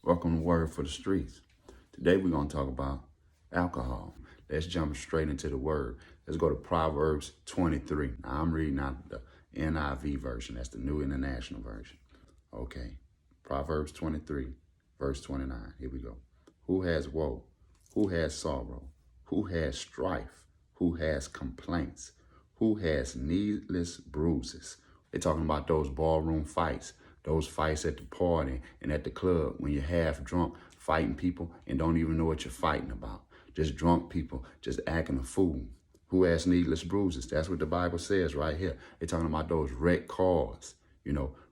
Welcome to Word for the Streets. Today we're going to talk about alcohol. Let's jump straight into the word. Let's go to Proverbs 23. Now, I'm reading out the NIV version. That's the New International Version. Okay. Proverbs 23, verse 29. Here we go. Who has woe? Who has sorrow? Who has strife? Who has complaints? Who has needless bruises? They're talking about those ballroom fights. Those fights at the party and at the club when you're half drunk fighting people and don't even know what you're fighting about. Just drunk people just acting a fool. Who has needless bruises? That's what the Bible says right here. They're talking about those wrecked cars.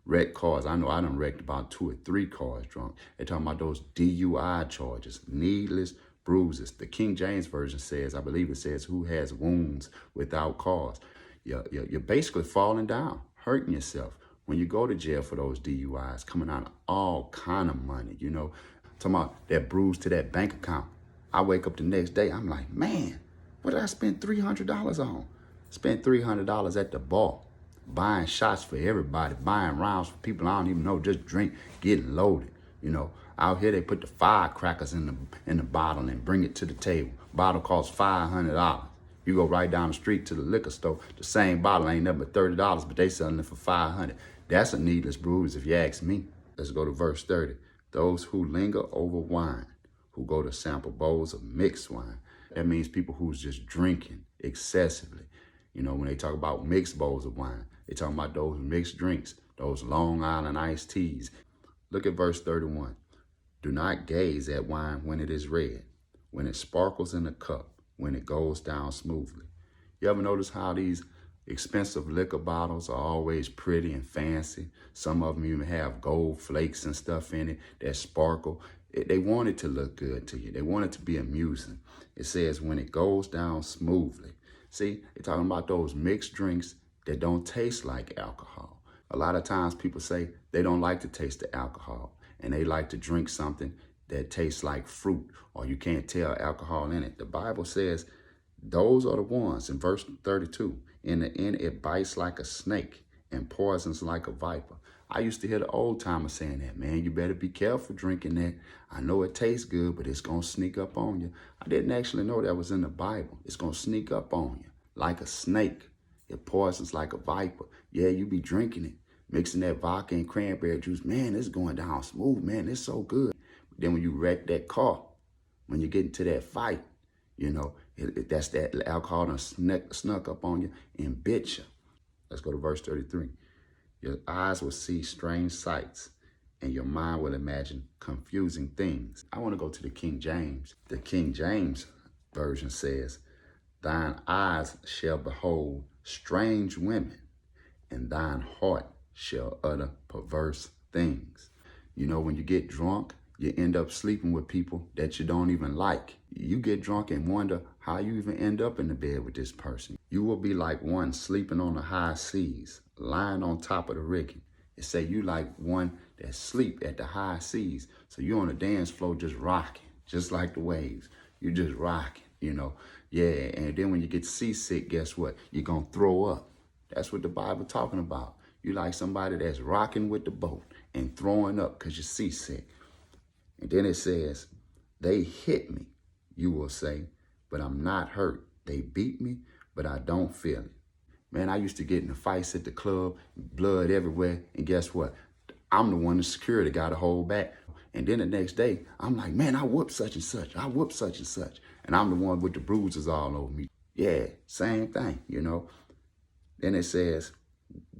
Wrecked cars. I know I done wrecked about 2 or 3 cars drunk. They're talking about those DUI charges, needless bruises. The King James Version says, I believe it says, who has wounds without cause. You're basically falling down, hurting yourself. When you go to jail for those DUIs, coming out of all kind of money, talking about that bruise to that bank account. I wake up the next day, I'm like, man, what did I spend $300 on? Spent $300 at the bar, buying shots for everybody, buying rounds for people I don't even know, just drink, getting loaded. Out here they put the firecrackers in the bottle and bring it to the table. Bottle costs $500. You go right down the street to the liquor store, the same bottle ain't nothing but $30, but they selling it for $500. That's a needless bruise if you ask me. Let's go to verse 30. Those who linger over wine, who go to sample bowls of mixed wine. That means people who's just drinking excessively. When they talk about mixed bowls of wine, they talking about those mixed drinks, those Long Island iced teas. Look at verse 31. Do not gaze at wine when it is red, when it sparkles in the cup, when it goes down smoothly. You ever notice how these expensive liquor bottles are always pretty and fancy? Some of them even have gold flakes and stuff in it that sparkle. They want it to look good to you. They want it to be amusing. It says when it goes down smoothly. See, they're talking about those mixed drinks that don't taste like alcohol. A lot of times people say they don't like to taste the alcohol and they like to drink something that tastes like fruit or you can't tell alcohol in it. The Bible says those are the ones in verse 32. In the end, it bites like a snake and poisons like a viper. I used to hear the old timers saying that, man, you better be careful drinking that. I know it tastes good, but it's going to sneak up on you. I didn't actually know that was in the Bible. It's going to sneak up on you like a snake. It poisons like a viper. Yeah, you be drinking it, mixing that vodka and cranberry juice. Man, it's going down smooth, man. It's so good. But then when you wreck that car, when you get into that fight, that's that alcohol done snuck up on you and bit you. Let's go to verse 33. Your eyes will see strange sights and your mind will imagine confusing things. I want to go to the King James. The King James Version says, thine eyes shall behold strange women and thine heart shall utter perverse things. When you get drunk, you end up sleeping with people that you don't even like. You get drunk and wonder how you even end up in the bed with this person. You will be like one sleeping on the high seas, lying on top of the rigging. It say you like one that sleep at the high seas. So you're on the dance floor just rocking, just like the waves. You're just rocking, Yeah, and then when you get seasick, guess what? You're going to throw up. That's what the Bible talking about. You like somebody that's rocking with the boat and throwing up because you're seasick. And then it says, they hit me, you will say, but I'm not hurt. They beat me, but I don't feel it. Man, I used to get in the fights at the club, blood everywhere. And guess what? I'm the one the security got to hold back. And then the next day, I'm like, man, I whooped such and such. I whooped such and such. And I'm the one with the bruises all over me. Yeah, same thing, Then it says,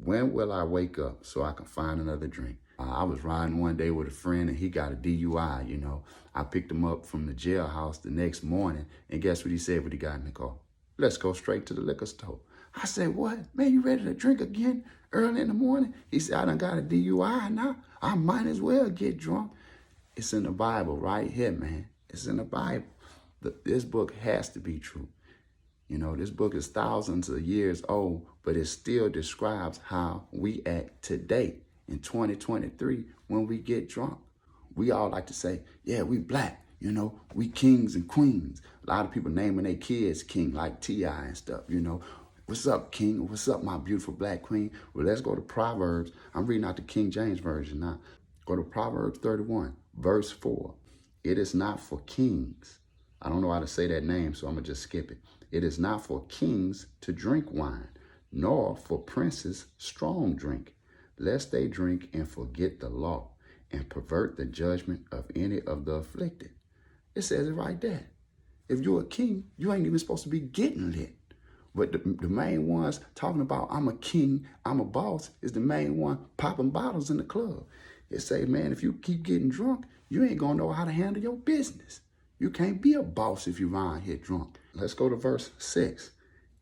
when will I wake up so I can find another drink? I was riding one day with a friend and he got a DUI, I picked him up from the jailhouse the next morning. And guess what he said when he got in the car? Let's go straight to the liquor store. I said, what? Man, you ready to drink again early in the morning? He said, I done got a DUI now. I might as well get drunk. It's in the Bible right here, man. It's in the Bible. This book has to be true. This book is thousands of years old, but it still describes how we act today in 2023 when we get drunk. We all like to say, yeah, we black, we kings and queens. A lot of people naming their kids king like T.I. and stuff, What's up, king? What's up, my beautiful black queen? Well, let's go to Proverbs. I'm reading out the King James Version now. Go to Proverbs 31, verse 4. It is not for kings. I don't know how to say that name, so I'm going to just skip it. It is not for kings to drink wine, nor for princes strong drink, lest they drink and forget the law and pervert the judgment of any of the afflicted. It says it right there. If you're a king, you ain't even supposed to be getting lit. But the main ones talking about I'm a king, I'm a boss, is the main one popping bottles in the club. It say, man, if you keep getting drunk, you ain't gonna know how to handle your business. You can't be a boss if you around here drunk. Let's go to verse 6.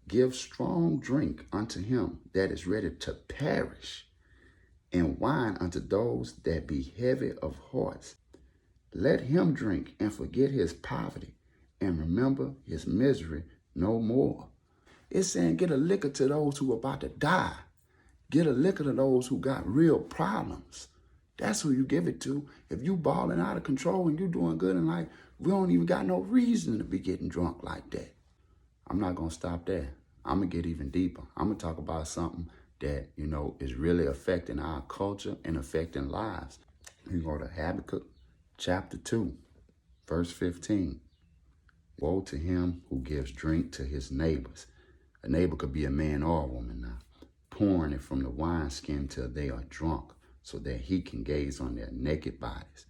Give strong drink unto him that is ready to perish, and wine unto those that be heavy of hearts. Let him drink and forget his poverty, and remember his misery no more. It's saying get a liquor to those who are about to die. Get a liquor to those who got real problems. That's who you give it to. If you balling out of control and you doing good in life, we don't even got no reason to be getting drunk like that. I'm not going to stop there. I'm going to get even deeper. I'm going to talk about something that, is really affecting our culture and affecting lives. We go to Habakkuk chapter 2, verse 15. Woe to him who gives drink to his neighbors. A neighbor could be a man or a woman now, pouring it from the wineskin till they are drunk, so that he can gaze on their naked bodies.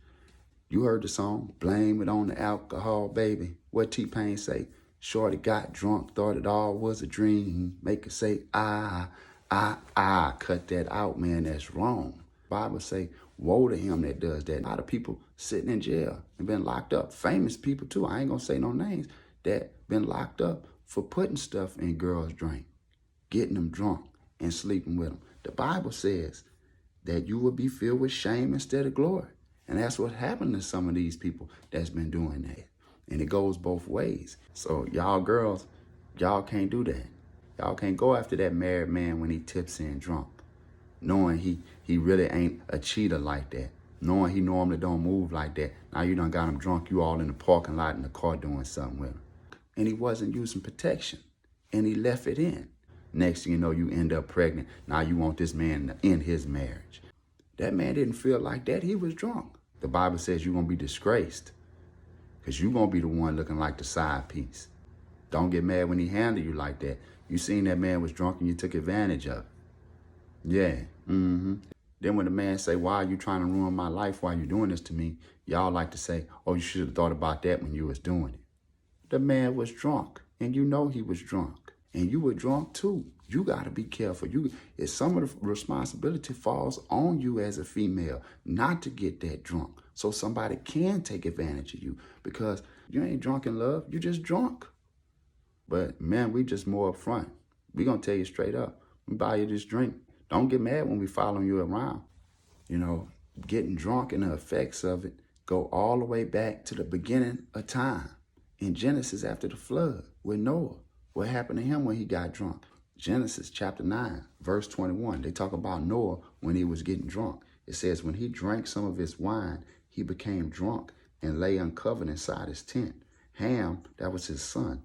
You heard the song, Blame It on the Alcohol, Baby. What T-Pain say? Shorty got drunk, thought it all was a dream. Make it say, cut that out, man, that's wrong. Bible say, woe to him that does that. A lot of people sitting in jail and been locked up. Famous people too, I ain't gonna say no names, that been locked up for putting stuff in girls' drink, getting them drunk and sleeping with them. The Bible says that you will be filled with shame instead of glory. And that's what happened to some of these people that's been doing that. And it goes both ways. So y'all girls, y'all can't do that. Y'all can't go after that married man when he tips in drunk, knowing he really ain't a cheater like that, knowing he normally don't move like that. Now you done got him drunk, you all in the parking lot in the car doing something with him. And he wasn't using protection, and he left it in. Next thing you know, you end up pregnant. Now you want this man to end his marriage. That man didn't feel like that. He was drunk. The Bible says you're going to be disgraced because you're going to be the one looking like the side piece. Don't get mad when he handled you like that. You seen that man was drunk and you took advantage of it. Yeah. Then when the man say, why are you trying to ruin my life? Why are you doing this to me? Y'all like to say, oh, you should have thought about that when you was doing it. The man was drunk, and you know he was drunk, and you were drunk too. You got to be careful. Some of the responsibility falls on you as a female not to get that drunk, so somebody can take advantage of you, because you ain't drunk in love. You just drunk. But man, we just more upfront. We gonna tell you straight up. We buy you this drink. Don't get mad when we following you around. Getting drunk and the effects of it go all the way back to the beginning of time. In Genesis after the flood with Noah, what happened to him when he got drunk? Genesis chapter 9, verse 21. They talk about Noah when he was getting drunk. It says, when he drank some of his wine, he became drunk and lay uncovered inside his tent. Ham, that was his son,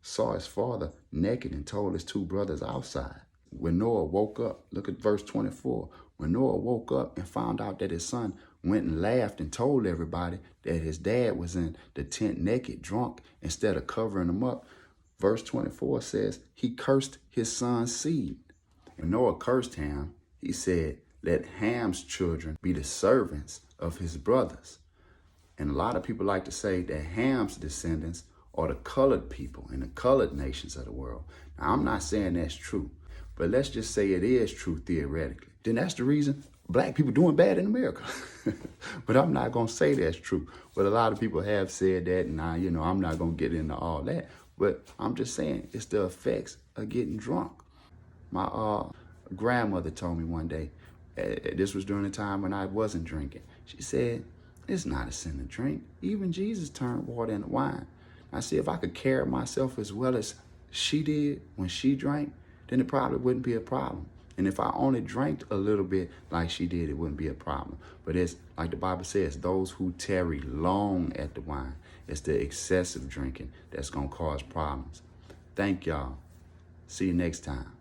saw his father naked and told his two brothers outside. When Noah woke up, look at verse 24. When Noah woke up and found out that his son went and laughed and told everybody that his dad was in the tent naked, drunk, instead of covering him up, verse 24 says he cursed his son's seed. And Noah cursed Ham. He said, let Ham's children be the servants of his brothers. And a lot of people like to say that Ham's descendants are the colored people in the colored nations of the world. Now, I'm not saying that's true, but let's just say it is true theoretically. Then that's the reason black people doing bad in America. But I'm not going to say that's true. But a lot of people have said that, and I'm not going to get into all that. But I'm just saying it's the effects of getting drunk. My grandmother told me one day, this was during the time when I wasn't drinking. She said, it's not a sin to drink. Even Jesus turned water into wine. I said, if I could carry myself as well as she did when she drank, then it probably wouldn't be a problem. And if I only drank a little bit like she did, it wouldn't be a problem. But it's like the Bible says, those who tarry long at the wine, it's the excessive drinking that's going to cause problems. Thank y'all. See you next time.